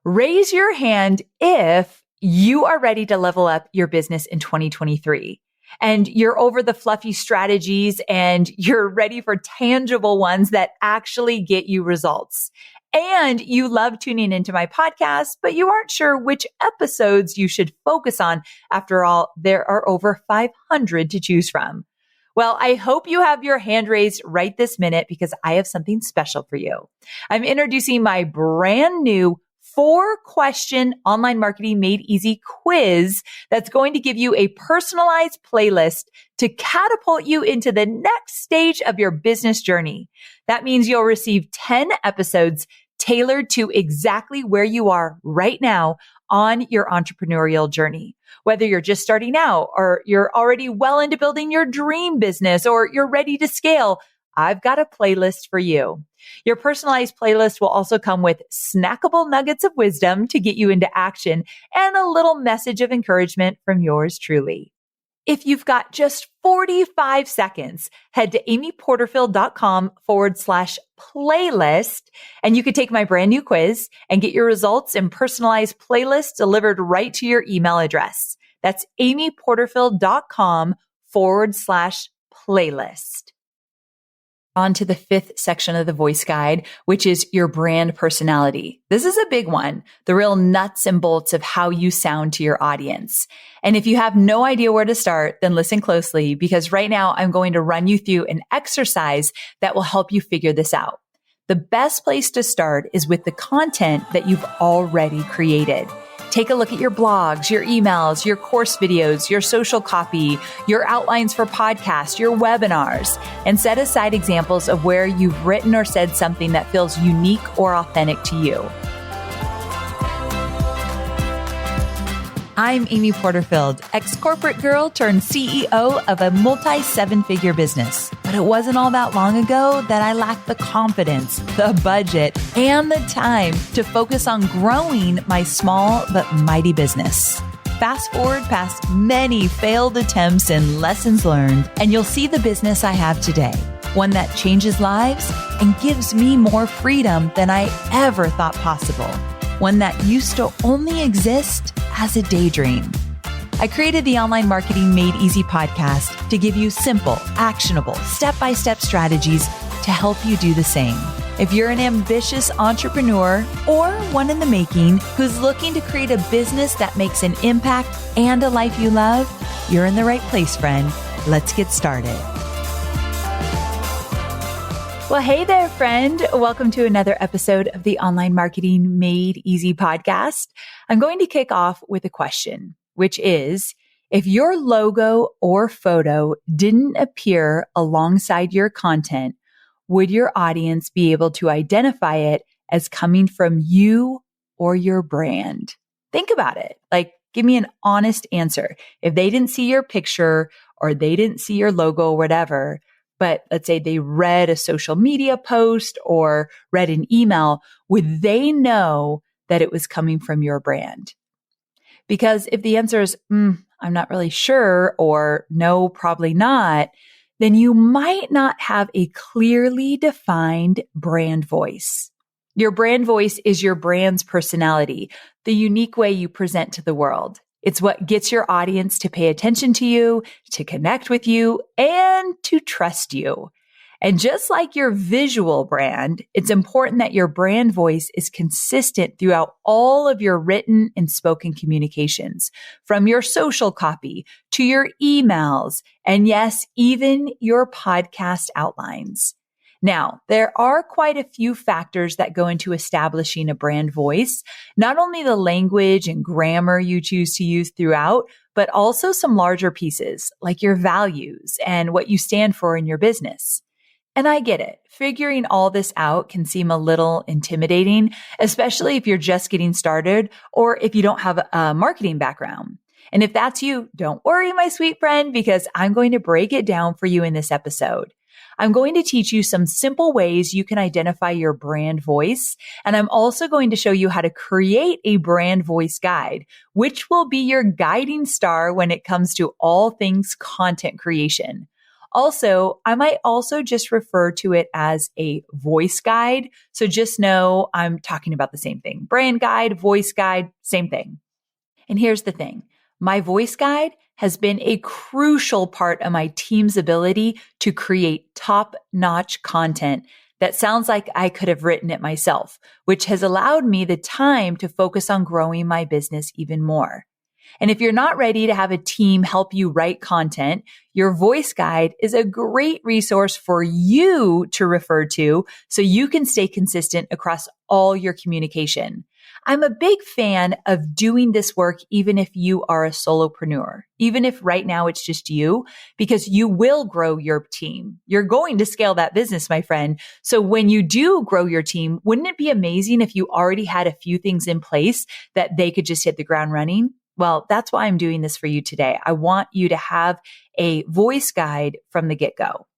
Raise your hand if you are ready to level up your business in 2023 and you're over the fluffy strategies and you're ready for tangible ones that actually get you results. And you love tuning into my podcast, but you aren't sure which episodes you should focus on. After all, there are over 500 to choose from. Well, I hope you have your hand raised right this minute because I have something special for you. I'm introducing my brand new 4-question online marketing made easy quiz that's going to give you a personalized playlist to catapult you into the next stage of your business journey. That means you'll receive 10 episodes tailored to exactly where you are right now on your entrepreneurial journey. Whether you're just starting out or you're already well into building your dream business or you're ready to scale, I've got a playlist for you. Your personalized playlist will also come with snackable nuggets of wisdom to get you into action and a little message of encouragement from yours truly. If you've got just 45 seconds, head to amyporterfield.com/playlist and you can take my brand new quiz and get your results in personalized playlists delivered right to your email address. That's amyporterfield.com/playlist. On to the 5th section of the voice guide, which is your brand personality. This is a big one, the real nuts and bolts of how you sound to your audience. And if you have no idea where to start, then listen closely because right now I'm going to run you through an exercise that will help you figure this out. The best place to start is with the content that you've already created. Take a look at your blogs, your emails, your course videos, your social copy, your outlines for podcasts, your webinars, and set aside examples of where you've written or said something that feels unique or authentic to you. I'm Amy Porterfield, ex-corporate girl turned CEO of a multi-7-figure business. But it wasn't all that long ago that I lacked the confidence, the budget, and the time to focus on growing my small but mighty business. Fast forward past many failed attempts and lessons learned, and you'll see the business I have today. One that changes lives and gives me more freedom than I ever thought possible. One that used to only exist as a daydream. I created the Online Marketing Made Easy podcast to give you simple, actionable, step-by-step strategies to help you do the same. If you're an ambitious entrepreneur or one in the making who's looking to create a business that makes an impact and a life you love, you're in the right place, friend. Let's get started. Well, hey there, friend. Welcome to another episode of the Online Marketing Made Easy podcast. I'm going to kick off with a question, which is, if your logo or photo didn't appear alongside your content, would your audience be able to identify it as coming from you or your brand? Think about it. Give me an honest answer. If they didn't see your picture or they didn't see your logo or whatever, but let's say they read a social media post or read an email, would they know that it was coming from your brand? Because if the answer is, I'm not really sure, or no, probably not, then you might not have a clearly defined brand voice. Your brand voice is your brand's personality, the unique way you present to the world. It's what gets your audience to pay attention to you, to connect with you, and to trust you. And just like your visual brand, it's important that your brand voice is consistent throughout all of your written and spoken communications, from your social copy to your emails, and yes, even your podcast outlines. Now, there are quite a few factors that go into establishing a brand voice, not only the language and grammar you choose to use throughout, but also some larger pieces like your values and what you stand for in your business. And I get it. Figuring all this out can seem a little intimidating, especially if you're just getting started or if you don't have a marketing background. And if that's you, don't worry, my sweet friend, because I'm going to break it down for you in this episode. I'm going to teach you some simple ways you can identify your brand voice. And I'm also going to show you how to create a brand voice guide, which will be your guiding star when it comes to all things content creation. Also, I might also just refer to it as a voice guide. So just know I'm talking about the same thing. Brand guide, voice guide, same thing. And here's the thing. My voice guide has been a crucial part of my team's ability to create top-notch content that sounds like I could have written it myself, which has allowed me the time to focus on growing my business even more. And if you're not ready to have a team help you write content, your voice guide is a great resource for you to refer to so you can stay consistent across all your communication. I'm a big fan of doing this work even if you are a solopreneur, even if right now it's just you, because you will grow your team. You're going to scale that business, my friend. So when you do grow your team, wouldn't it be amazing if you already had a few things in place that they could just hit the ground running? Well, that's why I'm doing this for you today. I want you to have a voice guide from the get-go.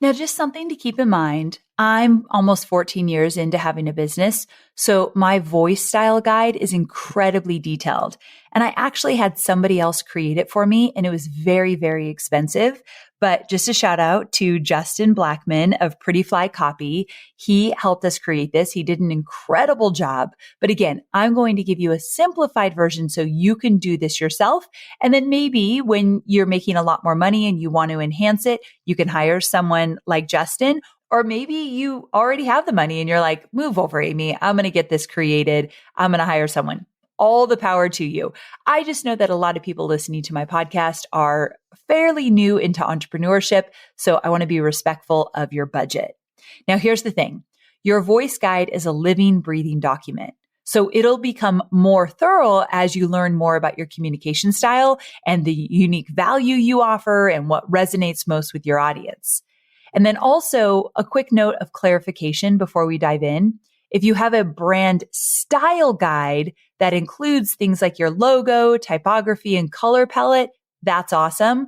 Now, just something to keep in mind. I'm almost 14 years into having a business, so my voice style guide is incredibly detailed. And I actually had somebody else create it for me, and it was very, very expensive. But just a shout out to Justin Blackman of Pretty Fly Copy. He helped us create this. He did an incredible job. But again, I'm going to give you a simplified version so you can do this yourself. And then maybe when you're making a lot more money and you want to enhance it, you can hire someone like Justin. Or maybe you already have the money and you're like, move over, Amy. I'm going to get this created. I'm going to hire someone. All the power to you. I just know that a lot of people listening to my podcast are fairly new into entrepreneurship, so I want to be respectful of your budget. Now, here's the thing. Your voice guide is a living, breathing document. So it'll become more thorough as you learn more about your communication style and the unique value you offer and what resonates most with your audience. And then also a quick note of clarification before we dive in. If you have a brand style guide that includes things like your logo, typography, and color palette, that's awesome.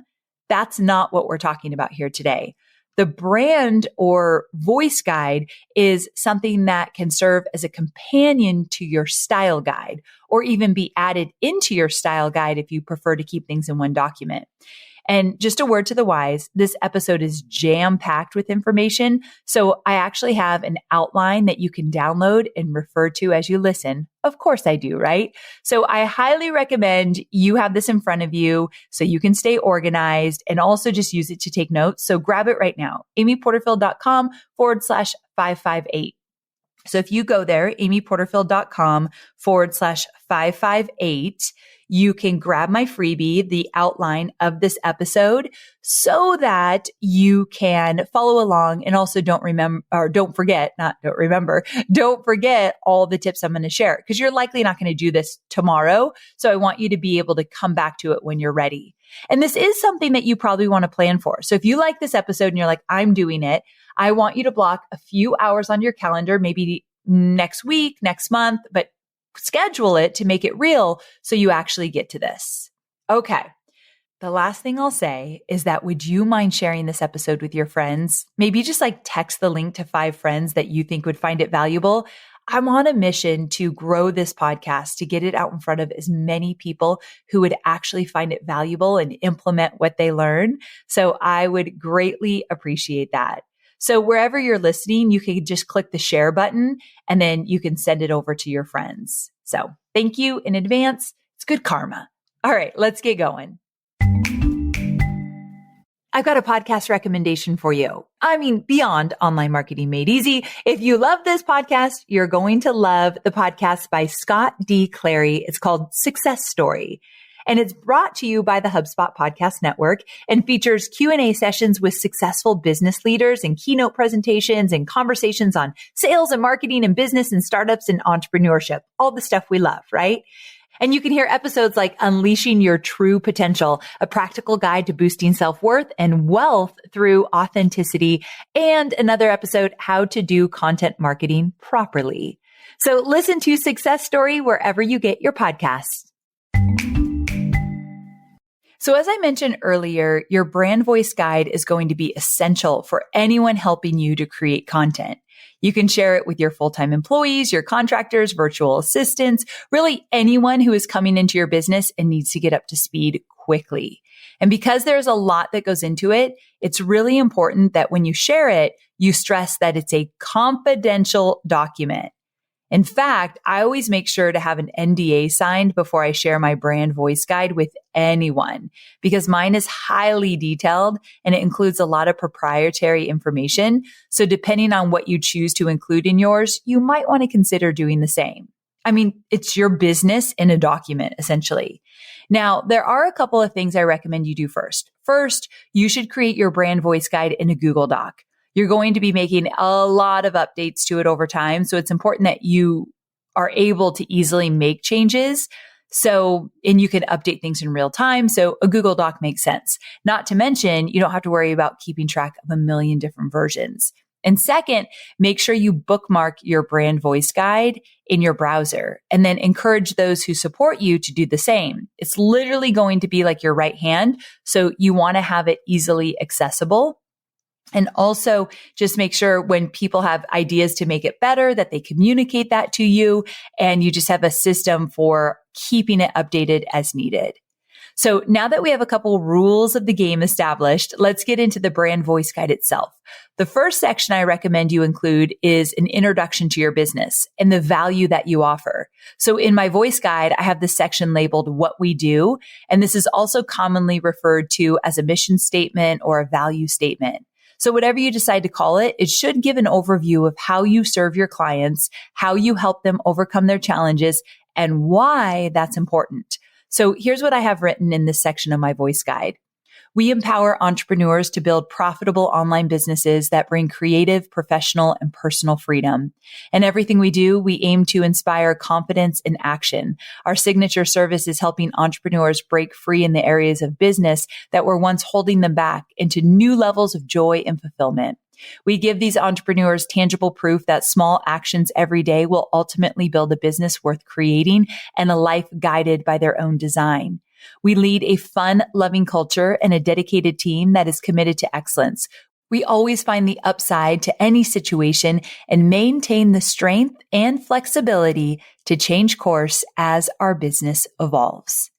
That's not what we're talking about here today. The brand or voice guide is something that can serve as a companion to your style guide, or even be added into your style guide if you prefer to keep things in one document. And just a word to the wise, this episode is jam-packed with information. So I actually have an outline that you can download and refer to as you listen. Of course I do, right? So I highly recommend you have this in front of you so you can stay organized and also just use it to take notes. So grab it right now, amyporterfield.com/558. So if you go there, amyporterfield.com/558, you can grab my freebie, the outline of this episode, so that you can follow along and also don't forget all the tips I'm going to share, because you're likely not going to do this tomorrow. So I want you to be able to come back to it when you're ready. And this is something that you probably want to plan for. So if you like this episode and you're like, I'm doing it, I want you to block a few hours on your calendar, maybe next week, next month, but schedule it to make it real so you actually get to this. Okay. The last thing I'll say is that would you mind sharing this episode with your friends? Maybe just like text the link to 5 friends that you think would find it valuable. I'm on a mission to grow this podcast, to get it out in front of as many people who would actually find it valuable and implement what they learn. So I would greatly appreciate that. So wherever you're listening, you can just click the share button and then you can send it over to your friends. So thank you in advance. It's good karma. All right, let's get going. I've got a podcast recommendation for you. I mean, beyond online marketing made easy. If you love this podcast, you're going to love the podcast by Scott D. Clary. It's called Success Story. And it's brought to you by the HubSpot Podcast Network and features Q&A sessions with successful business leaders and keynote presentations and conversations on sales and marketing and business and startups and entrepreneurship, all the stuff we love, right? And you can hear episodes like Unleashing Your True Potential, a practical guide to boosting self-worth and wealth through authenticity, and another episode, How to Do Content Marketing Properly. So listen to Success Story wherever you get your podcasts. So as I mentioned earlier, your brand voice guide is going to be essential for anyone helping you to create content. You can share it with your full-time employees, your contractors, virtual assistants, really anyone who is coming into your business and needs to get up to speed quickly. And because there's a lot that goes into it, it's really important that when you share it, you stress that it's a confidential document. In fact, I always make sure to have an NDA signed before I share my brand voice guide with anyone because mine is highly detailed and it includes a lot of proprietary information. So depending on what you choose to include in yours, you might want to consider doing the same. I mean, it's your business in a document, essentially. Now, there are a couple of things I recommend you do first. First, you should create your brand voice guide in a Google Doc. You're going to be making a lot of updates to it over time. So it's important that you are able to easily make changes. And you can update things in real time. So a Google Doc makes sense. Not to mention, you don't have to worry about keeping track of a million different versions. And second, make sure you bookmark your brand voice guide in your browser and then encourage those who support you to do the same. It's literally going to be like your right hand. So you want to have it easily accessible. And also just make sure when people have ideas to make it better, that they communicate that to you and you just have a system for keeping it updated as needed. So now that we have a couple rules of the game established, let's get into the brand voice guide itself. The first section I recommend you include is an introduction to your business and the value that you offer. So in my voice guide, I have this section labeled what we do. And this is also commonly referred to as a mission statement or a value statement. So whatever you decide to call it, it should give an overview of how you serve your clients, how you help them overcome their challenges, and why that's important. So here's what I have written in this section of my voice guide. We empower entrepreneurs to build profitable online businesses that bring creative, professional, and personal freedom. In everything we do, we aim to inspire confidence and action. Our signature service is helping entrepreneurs break free in the areas of business that were once holding them back into new levels of joy and fulfillment. We give these entrepreneurs tangible proof that small actions every day will ultimately build a business worth creating and a life guided by their own design. We lead a fun, loving culture and a dedicated team that is committed to excellence. We always find the upside to any situation and maintain the strength and flexibility to change course as our business evolves.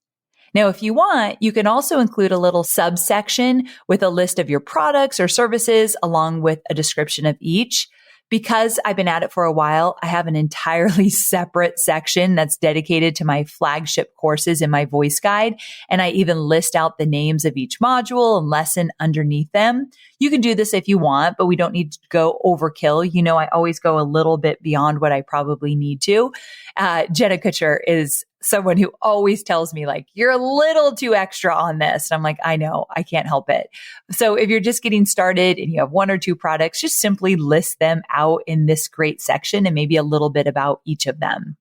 Now, if you want, you can also include a little subsection with a list of your products or services along with a description of each. Because I've been at it for a while, I have an entirely separate section that's dedicated to my flagship courses in my voice guide. And I even list out the names of each module and lesson underneath them. You can do this if you want, but we don't need to go overkill. You know, I always go a little bit beyond what I probably need to. Jenna Kutcher is someone who always tells me like, you're a little too extra on this. And I'm like, I know, I can't help it. So if you're just getting started and you have one or two products, just simply list them out in this great section and maybe a little bit about each of them.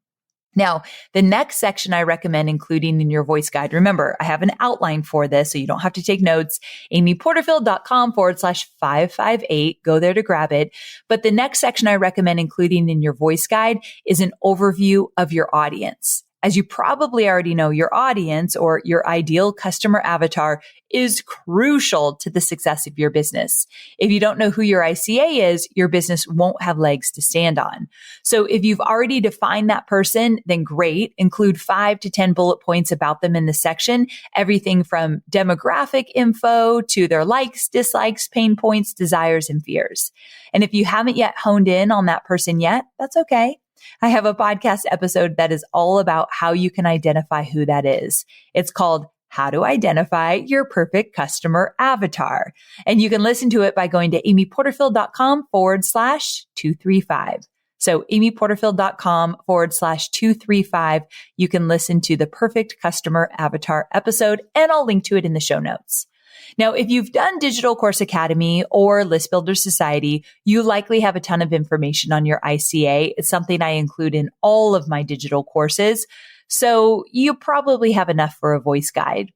Now, the next section I recommend including in your voice guide, remember, I have an outline for this, so you don't have to take notes, amyporterfield.com/558. Go there to grab it. But the next section I recommend including in your voice guide is an overview of your audience. As you probably already know, your audience or your ideal customer avatar is crucial to the success of your business. If you don't know who your ICA is, your business won't have legs to stand on. So if you've already defined that person, then great. Include 5 to 10 bullet points about them in the section, everything from demographic info to their likes, dislikes, pain points, desires, and fears. And if you haven't yet honed in on that person yet, that's okay. I have a podcast episode that is all about how you can identify who that is. It's called How to Identify Your Perfect Customer Avatar. And you can listen to it by going to amyporterfield.com/235. So amyporterfield.com/235. You can listen to the Perfect Customer Avatar episode, and I'll link to it in the show notes. Now, if you've done Digital Course Academy or List Builder Society, you likely have a ton of information on your ICA. It's something I include in all of my digital courses. So you probably have enough for a voice guide.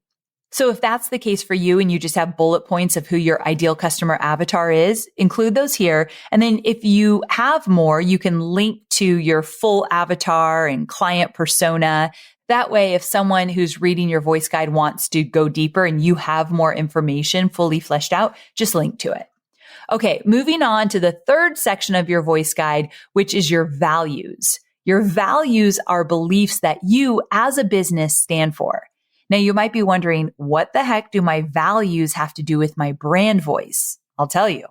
So if that's the case for you and you just have bullet points of who your ideal customer avatar is, include those here. And then if you have more, you can link to your full avatar and client persona. That way, if someone who's reading your voice guide wants to go deeper and you have more information fully fleshed out, just link to it. Okay, moving on to the third section of your voice guide, which is your values. Your values are beliefs that you as a business stand for. Now, you might be wondering, what the heck do my values have to do with my brand voice? I'll tell you.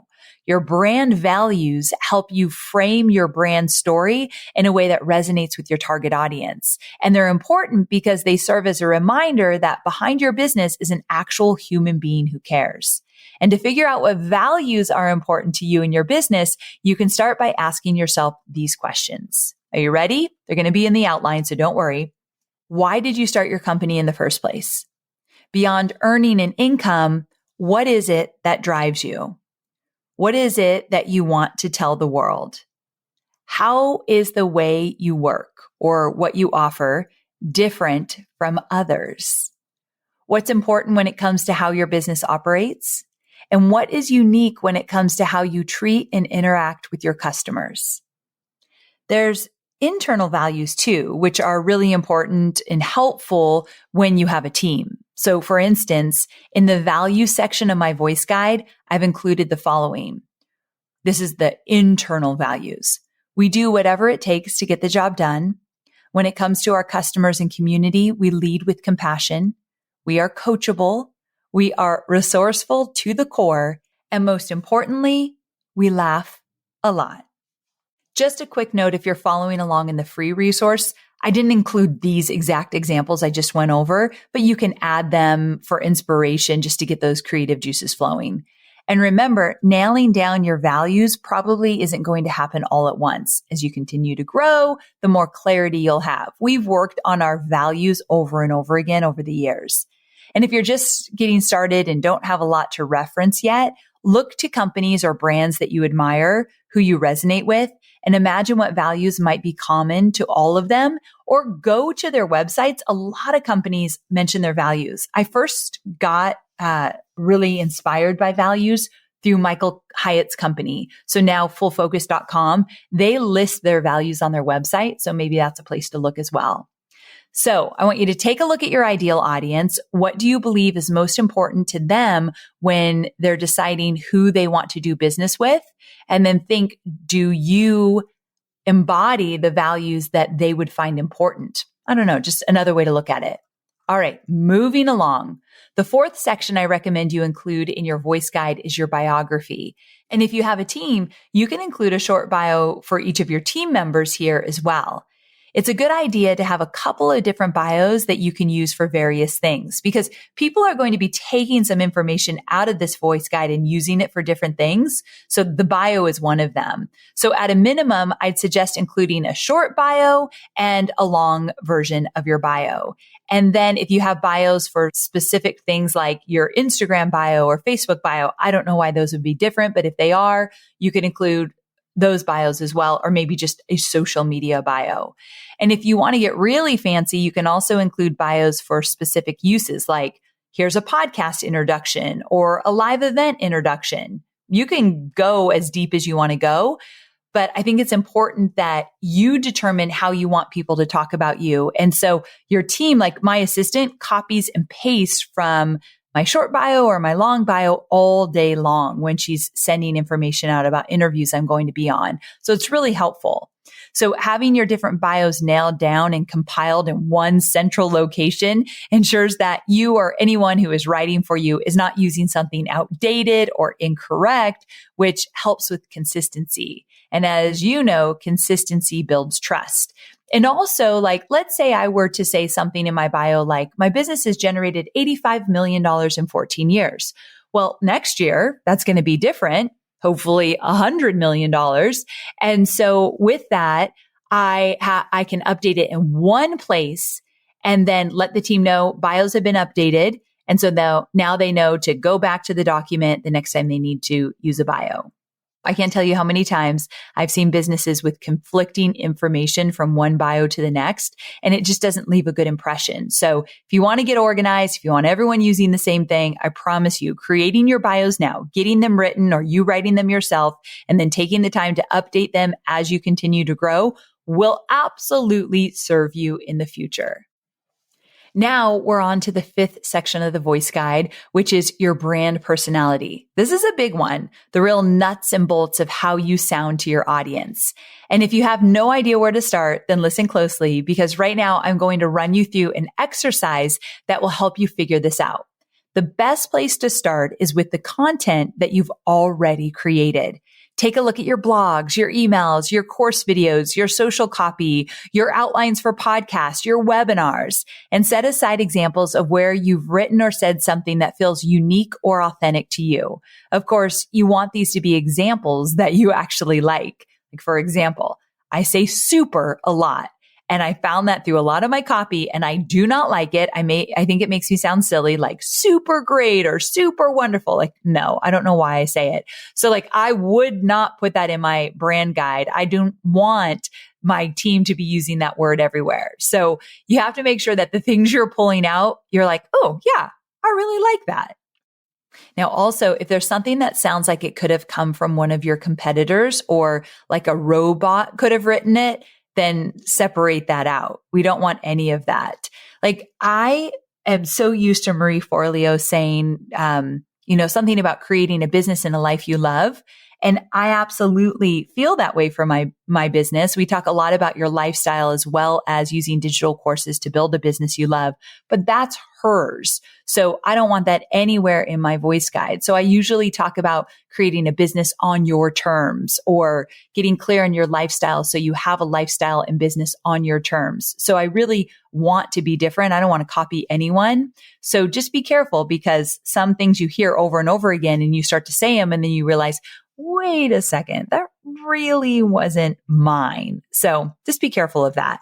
Your brand values help you frame your brand story in a way that resonates with your target audience. And they're important because they serve as a reminder that behind your business is an actual human being who cares. And to figure out what values are important to you in your business, you can start by asking yourself these questions. Are you ready? They're going to be in the outline, so don't worry. Why did you start your company in the first place? Beyond earning an income, what is it that drives you? What is it that you want to tell the world? How is the way you work or what you offer different from others? What's important when it comes to how your business operates? And what is unique when it comes to how you treat and interact with your customers? There's internal values too, which are really important and helpful when you have a team. So for instance, in the value section of my voice guide, I've included the following. This is the internal values. We do whatever it takes to get the job done. When it comes to our customers and community, we lead with compassion. We are coachable. We are resourceful to the core. And most importantly, we laugh a lot. Just a quick note, if you're following along in the free resource, I didn't include these exact examples I just went over, but you can add them for inspiration just to get those creative juices flowing. And remember, nailing down your values probably isn't going to happen all at once. As you continue to grow, the more clarity you'll have. We've worked on our values over and over again over the years. And if you're just getting started and don't have a lot to reference yet, look to companies or brands that you admire, who you resonate with, and imagine what values might be common to all of them, or go to their websites. A lot of companies mention their values. I first got really inspired by values through Michael Hyatt's company. So now fullfocus.com, they list their values on their website. So maybe that's a place to look as well. So I want you to take a look at your ideal audience. What do you believe is most important to them when they're deciding who they want to do business with? And then think, do you embody the values that they would find important? I don't know, just another way to look at it. All right, moving along. The fourth section I recommend you include in your voice guide is your biography. And if you have a team, you can include a short bio for each of your team members here as well. It's a good idea to have a couple of different bios that you can use for various things, because people are going to be taking some information out of this voice guide and using it for different things. So the bio is one of them. So at a minimum, I'd suggest including a short bio and a long version of your bio. And then if you have bios for specific things like your Instagram bio or Facebook bio, I don't know why those would be different, but if they are, you can include those bios as well, or maybe just a social media bio. And if you want to get really fancy, you can also include bios for specific uses, like here's a podcast introduction or a live event introduction. You can go as deep as you want to go, but I think it's important that you determine how you want people to talk about you. And so your team, like my assistant, copies and pastes from my short bio or my long bio all day long when she's sending information out about interviews I'm going to be on. So it's really helpful. So having your different bios nailed down and compiled in one central location ensures that you or anyone who is writing for you is not using something outdated or incorrect, which helps with consistency. And as you know, consistency builds trust. And also, like, let's say I were to say something in my bio, like my business has generated $85 million in 14 years. Well, next year, that's going to be different, hopefully $100 million. And so with that, I can update it in one place and then let the team know bios have been updated. And so now they know to go back to the document the next time they need to use a bio. I can't tell you how many times I've seen businesses with conflicting information from one bio to the next, and it just doesn't leave a good impression. So if you want to get organized, if you want everyone using the same thing, I promise you, creating your bios now, getting them written or you writing them yourself, and then taking the time to update them as you continue to grow will absolutely serve you in the future. Now we're on to the fifth section of the voice guide, which is your brand personality. This is a big one, the real nuts and bolts of how you sound to your audience. And if you have no idea where to start, then listen closely, because right now I'm going to run you through an exercise that will help you figure this out. The best place to start is with the content that you've already created. Take a look at your blogs, your emails, your course videos, your social copy, your outlines for podcasts, your webinars, and set aside examples of where you've written or said something that feels unique or authentic to you. Of course, you want these to be examples that you actually like. Like, for example, I say super a lot. And I found that through a lot of my copy, and I do not like it. I think it makes me sound silly, like super great or super wonderful. Like, no, I don't know why I say it. So like, I would not put that in my brand guide. I don't want my team to be using that word everywhere. So you have to make sure that the things you're pulling out, you're like, oh yeah, I really like that. Now, also, if there's something that sounds like it could have come from one of your competitors or like a robot could have written it, then separate that out. We don't want any of that. Like, I am so used to Marie Forleo saying, something about creating a business and a life you love. And I absolutely feel that way for my business. We talk a lot about your lifestyle as well as using digital courses to build a business you love, but that's hers. So I don't want that anywhere in my voice guide. So I usually talk about creating a business on your terms or getting clear on your lifestyle so you have a lifestyle and business on your terms. So I really want to be different. I don't want to copy anyone. So just be careful, because some things you hear over and over again and you start to say them and then you realize, wait a second, that really wasn't mine. So just be careful of that.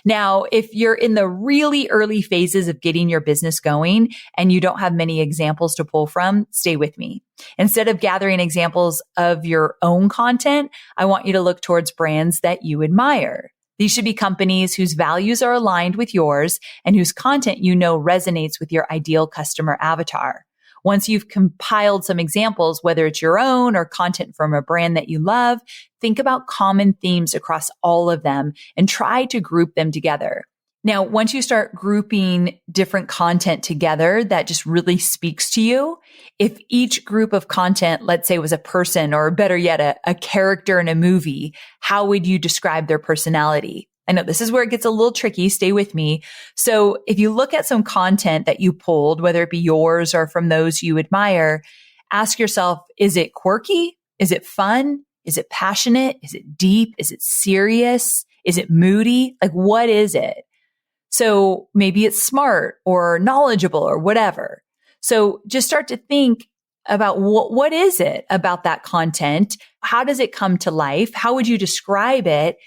Now, if you're in the really early phases of getting your business going and you don't have many examples to pull from, stay with me. Instead of gathering examples of your own content, I want you to look towards brands that you admire. These should be companies whose values are aligned with yours and whose content you know resonates with your ideal customer avatar. Once you've compiled some examples, whether it's your own or content from a brand that you love, think about common themes across all of them and try to group them together. Now, once you start grouping different content together that just really speaks to you, if each group of content, let's say, was a person, or better yet, a character in a movie, how would you describe their personality? I know this is where it gets a little tricky. Stay with me. So if you look at some content that you pulled, whether it be yours or from those you admire, ask yourself, is it quirky? Is it fun? Is it passionate? Is it deep? Is it serious? Is it moody? Like, what is it? So maybe it's smart or knowledgeable or whatever. So just start to think about what is it about that content? How does it come to life? How would you describe it?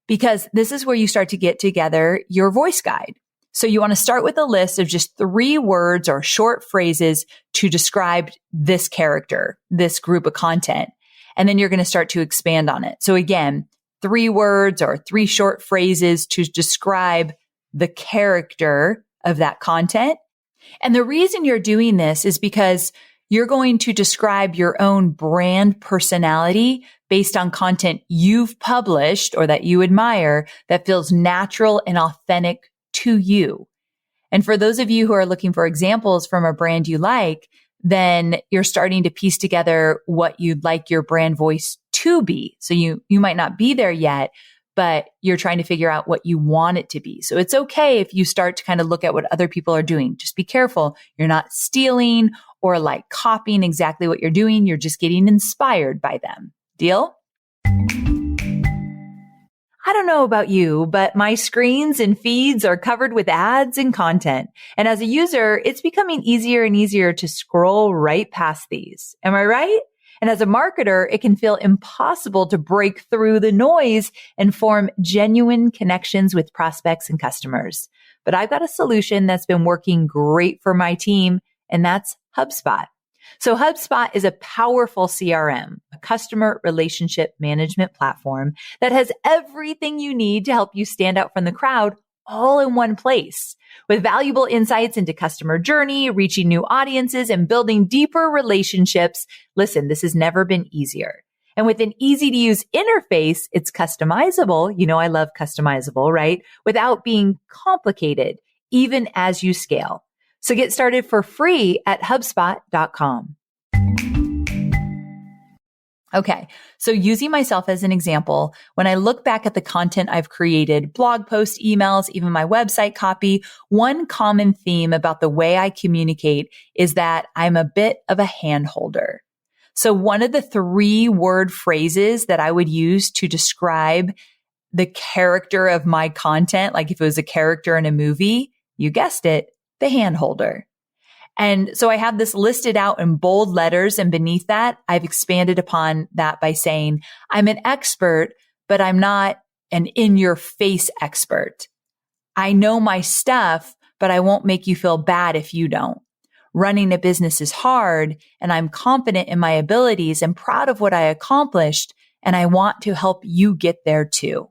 Because this is where you start to get together your voice guide. So you want to start with a list of just 3 words or short phrases to describe this character, this group of content. And then you're going to start to expand on it. So again, 3 words or 3 short phrases to describe the character of that content. And the reason you're doing this is because you're going to describe your own brand personality based on content you've published or that you admire that feels natural and authentic to you. And for those of you who are looking for examples from a brand you like, then you're starting to piece together what you'd like your brand voice to be. So you might not be there yet, but you're trying to figure out what you want it to be. So it's okay if you start to kind of look at what other people are doing. Just be careful. You're not stealing or like copying exactly what you're doing. You're just getting inspired by them. Deal? I don't know about you, but my screens and feeds are covered with ads and content. And as a user, it's becoming easier and easier to scroll right past these. Am I right? And as a marketer, it can feel impossible to break through the noise and form genuine connections with prospects and customers. But I've got a solution that's been working great for my team, and that's HubSpot. So HubSpot is a powerful CRM, a customer relationship management platform that has everything you need to help you stand out from the crowd all in one place. With valuable insights into customer journey, reaching new audiences, and building deeper relationships, listen, this has never been easier. And with an easy to use interface, it's customizable. You know, I love customizable, right? Without being complicated. even as you scale. So get started for free at HubSpot.com. Okay, so using myself as an example, when I look back at the content I've created, blog posts, emails, even my website copy, one common theme about the way I communicate is that I'm a bit of a hand holder. So one of the 3-word phrases that I would use to describe the character of my content, like if it was a character in a movie, you guessed it, the hand holder. And so I have this listed out in bold letters, and beneath that, I've expanded upon that by saying, I'm an expert, but I'm not an in-your-face expert. I know my stuff, but I won't make you feel bad if you don't. Running a business is hard, and I'm confident in my abilities and proud of what I accomplished, and I want to help you get there too.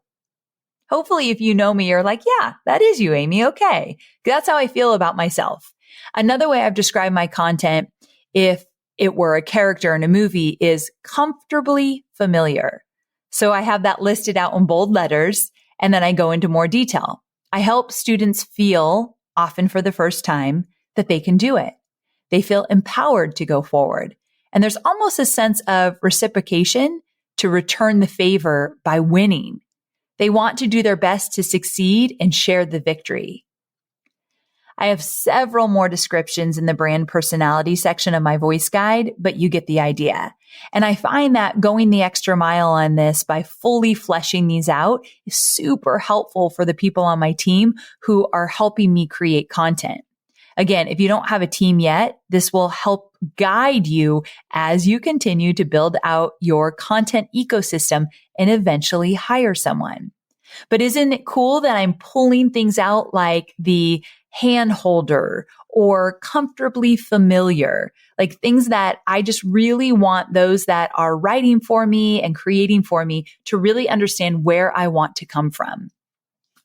Hopefully, if you know me, you're like, yeah, that is you, Amy. Okay. That's how I feel about myself. Another way I've described my content, if it were a character in a movie, is comfortably familiar. So I have that listed out in bold letters, and then I go into more detail. I help students feel, often for the first time, that they can do it. They feel empowered to go forward. And there's almost a sense of reciprocation to return the favor by winning. They want to do their best to succeed and share the victory. I have several more descriptions in the brand personality section of my voice guide, but you get the idea. And I find that going the extra mile on this by fully fleshing these out is super helpful for the people on my team who are helping me create content. Again, if you don't have a team yet, this will help guide you as you continue to build out your content ecosystem and eventually hire someone. But isn't it cool that I'm pulling things out like the hand holder or comfortably familiar, like things that I just really want those that are writing for me and creating for me to really understand where I want to come from.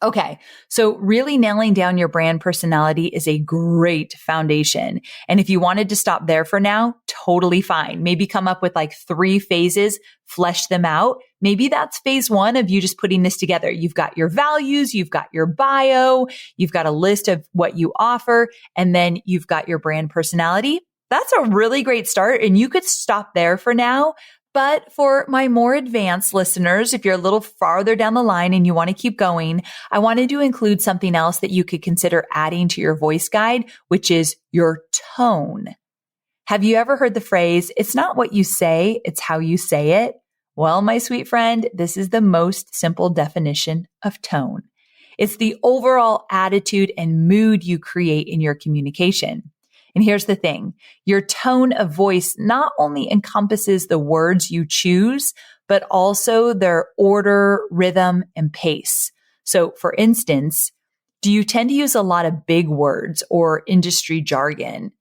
Okay, so really nailing down your brand personality is a great foundation. And if you wanted to stop there for now, totally fine. Maybe come up with like 3 phases, flesh them out. Maybe that's phase 1 of you just putting this together. You've got your values, you've got your bio, you've got a list of what you offer, and then you've got your brand personality. That's a really great start, and you could stop there for now. But for my more advanced listeners, if you're a little farther down the line and you want to keep going, I wanted to include something else that you could consider adding to your voice guide, which is your tone. Have you ever heard the phrase, it's not what you say, it's how you say it? Well, my sweet friend, this is the most simple definition of tone. It's the overall attitude and mood you create in your communication. And here's the thing, your tone of voice not only encompasses the words you choose, but also their order, rhythm, and pace. So for instance, do you tend to use a lot of big words or industry jargon?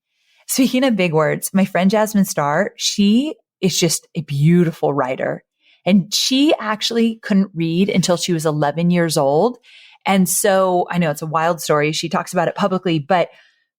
Speaking of big words, my friend Jasmine Starr, she is just a beautiful writer. And she actually couldn't read until she was 11 years old. And so I know it's a wild story. She talks about it publicly, but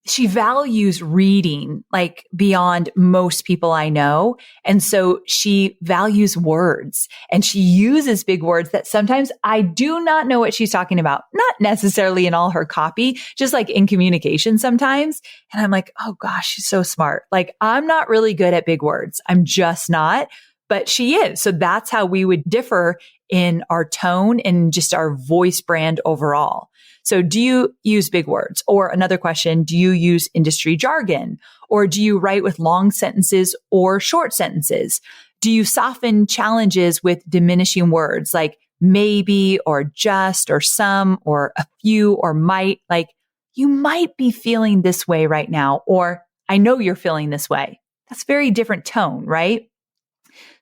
she values reading like beyond most people I know. And so she values words and she uses big words that sometimes I do not know what she's talking about. Not necessarily in all her copy, just like in communication sometimes. And I'm like, oh gosh, she's so smart. Like I'm not really good at big words. I'm just not, but she is. So that's how we would differ in our tone and just our voice brand overall. So do you use big words? Or another question, do you use industry jargon? Or do you write with long sentences or short sentences? Do you soften challenges with diminishing words like maybe or just or some or a few or might? Like you might be feeling this way right now, or I know you're feeling this way. That's a very different tone, right?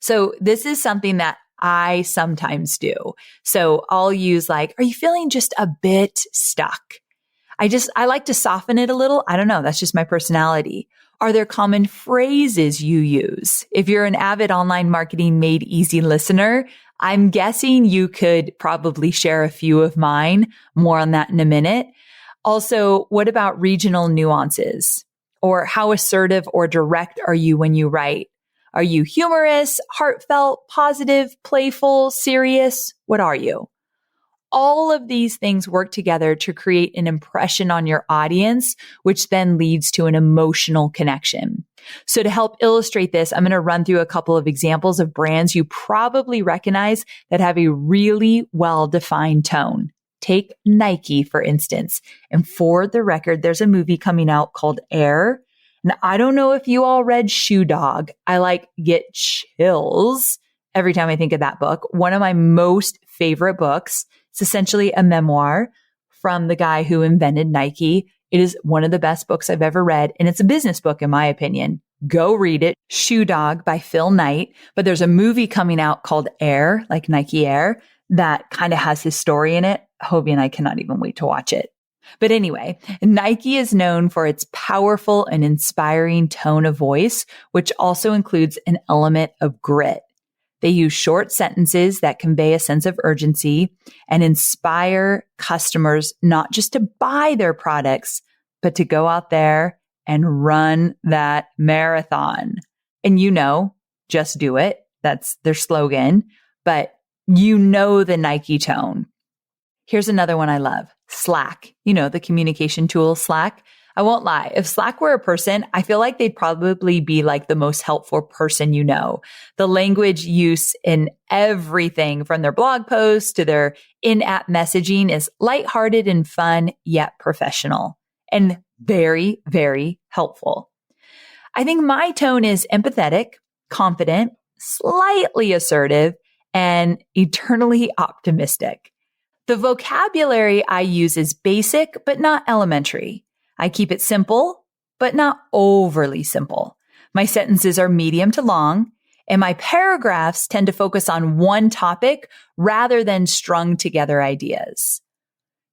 So this is something that I sometimes do. So I'll use like, are you feeling just a bit stuck? I like to soften it a little. I don't know. That's just my personality. Are there common phrases you use? If you're an avid online marketing made easy listener, I'm guessing you could probably share a few of mine. More on that in a minute. Also, what about regional nuances? Or how assertive or direct are you when you write? Are you humorous, heartfelt, positive, playful, serious? What are you? all of these things work together to create an impression on your audience, which then leads to an emotional connection. So to help illustrate this, I'm going to run through a couple of examples of brands you probably recognize that have a really well-defined tone. Take Nike, for instance. And for the record, there's a movie coming out called Air. And I don't know if you all read Shoe Dog. I get chills every time I think of that book. One of my most favorite books. It's essentially a memoir from the guy who invented Nike. It is one of the best books I've ever read, and it's a business book in my opinion. Go read it. Shoe Dog by Phil Knight. But there's a movie coming out called Air, like Nike Air, that kind of has his story in it. Hobie and I cannot even wait to watch it. But anyway, Nike is known for its powerful and inspiring tone of voice, which also includes an element of grit. They use short sentences that convey a sense of urgency and inspire customers not just to buy their products, but to go out there and run that marathon. And just do it. That's their slogan, but the Nike tone. Here's another one I love. Slack. The communication tool Slack. I won't lie. If Slack were a person, I feel like they'd probably be like the most helpful person you know. The language use in everything from their blog posts to their in-app messaging is lighthearted and fun, yet professional and very, very helpful. I think my tone is empathetic, confident, slightly assertive, and eternally optimistic. The vocabulary I use is basic, but not elementary. I keep it simple, but not overly simple. My sentences are medium to long, and my paragraphs tend to focus on one topic rather than strung together ideas.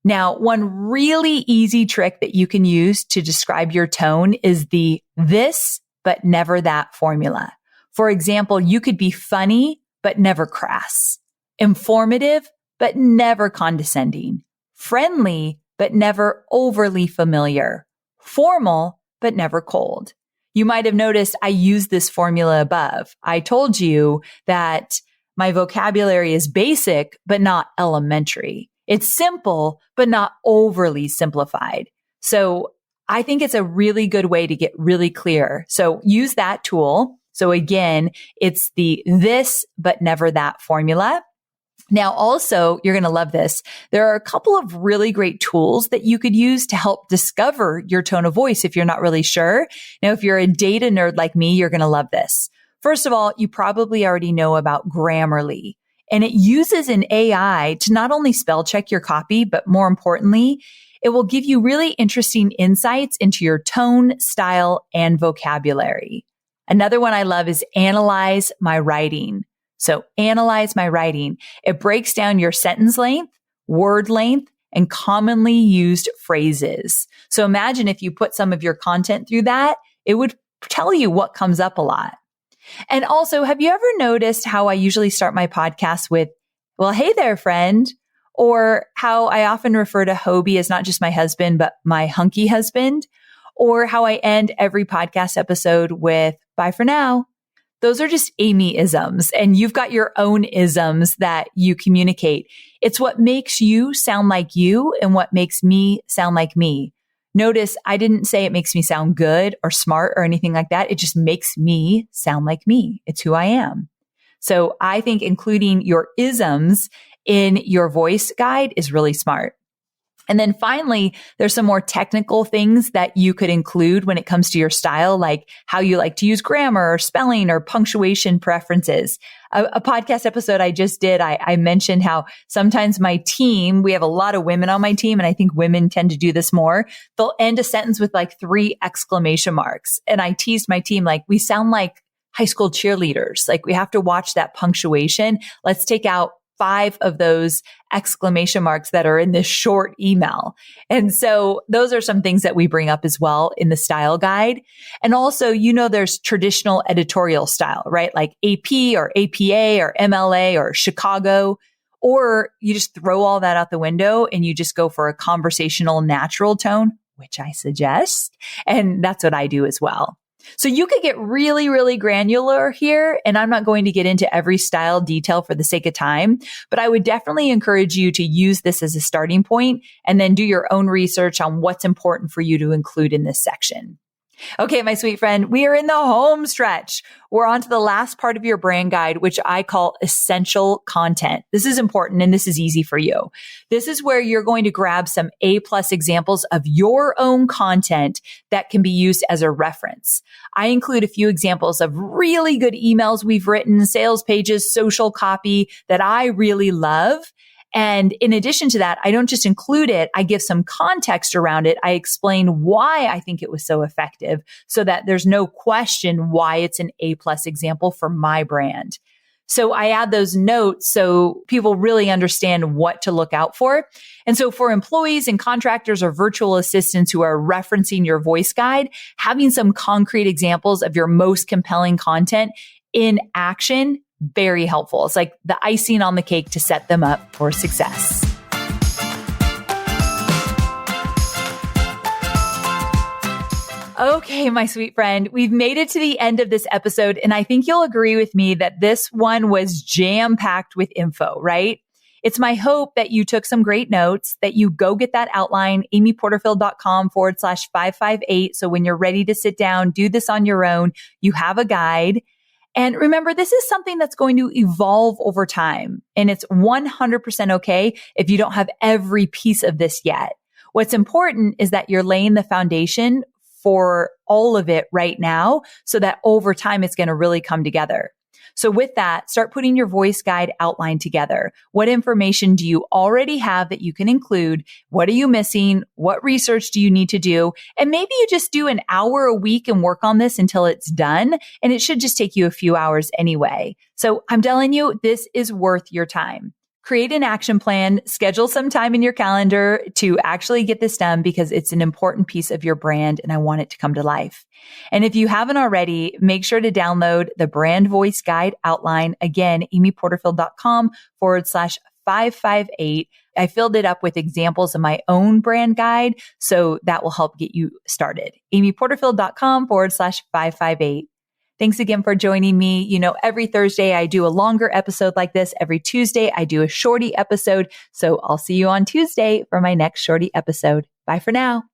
Now, one really easy trick that you can use to describe your tone is the this, but never that formula. For example, you could be funny, but never crass, informative, but never condescending, friendly, but never overly familiar, formal, but never cold. You might have noticed I used this formula above. I told you that my vocabulary is basic, but not elementary. It's simple, but not overly simplified. So I think it's a really good way to get really clear. So use that tool. So again, it's the this, but never that formula. Now, also, you're going to love this. There are a couple of really great tools that you could use to help discover your tone of voice if you're not really sure. Now, if you're a data nerd like me, you're going to love this. First of all, you probably already know about Grammarly, and it uses an AI to not only spell check your copy, but more importantly, it will give you really interesting insights into your tone, style, and vocabulary. Another one I love is Analyze My Writing. So Analyze My Writing. It breaks down your sentence length, word length, and commonly used phrases. So imagine if you put some of your content through that, it would tell you what comes up a lot. And also, have you ever noticed how I usually start my podcast with, well, hey there, friend, or how I often refer to Hobie as not just my husband, but my hunky husband, or how I end every podcast episode with bye for now. Those are just Amy-isms, and you've got your own isms that you communicate. It's what makes you sound like you and what makes me sound like me. Notice I didn't say it makes me sound good or smart or anything like that. It just makes me sound like me. It's who I am. So I think including your isms in your voice guide is really smart. And then finally, there's some more technical things that you could include when it comes to your style, like how you like to use grammar or spelling or punctuation preferences. A podcast episode I just did, I mentioned how sometimes my team, we have a lot of women on my team, and I think women tend to do this more. They'll end a sentence with like 3 exclamation marks. And I teased my team, like, we sound like high school cheerleaders. Like, we have to watch that punctuation. Let's take out 5 of those exclamation marks that are in this short email. And so those are some things that we bring up as well in the style guide. And also, there's traditional editorial style, right? Like AP or APA or MLA or Chicago, or you just throw all that out the window and you just go for a conversational, natural tone, which I suggest. And that's what I do as well. So you could get really, really granular here, and I'm not going to get into every style detail for the sake of time, but I would definitely encourage you to use this as a starting point and then do your own research on what's important for you to include in this section. Okay, my sweet friend, we are in the home stretch. We're on to the last part of your brand guide, which I call essential content. This is important and this is easy for you. This is where you're going to grab some A+ examples of your own content that can be used as a reference. I include a few examples of really good emails we've written, sales pages, social copy that I really love. And in addition to that, I don't just include it. I give some context around it. I explain why I think it was so effective so that there's no question why it's an A+ example for my brand. So I add those notes so people really understand what to look out for. And so for employees and contractors or virtual assistants who are referencing your voice guide, having some concrete examples of your most compelling content in action, very helpful. It's like the icing on the cake to set them up for success. Okay, my sweet friend, we've made it to the end of this episode, and I think you'll agree with me that this one was jam-packed with info, right? It's my hope that you took some great notes, that you go get that outline, amyporterfield.com/558. So when you're ready to sit down, do this on your own, you have a guide. And remember, this is something that's going to evolve over time. And it's 100% okay if you don't have every piece of this yet. What's important is that you're laying the foundation for all of it right now so that over time it's going to really come together. So with that, start putting your voice guide outline together. What information do you already have that you can include? What are you missing? What research do you need to do? And maybe you just do an hour a week and work on this until it's done. And it should just take you a few hours anyway. So I'm telling you, this is worth your time. Create an action plan, schedule some time in your calendar to actually get this done because it's an important piece of your brand and I want it to come to life. And if you haven't already, make sure to download the brand voice guide outline. Again, amyporterfield.com/558. I filled it up with examples of my own brand guide. So that will help get you started. amyporterfield.com/558. Thanks again for joining me. You know, every Thursday I do a longer episode like this. Every Tuesday I do a shorty episode. So I'll see you on Tuesday for my next shorty episode. Bye for now.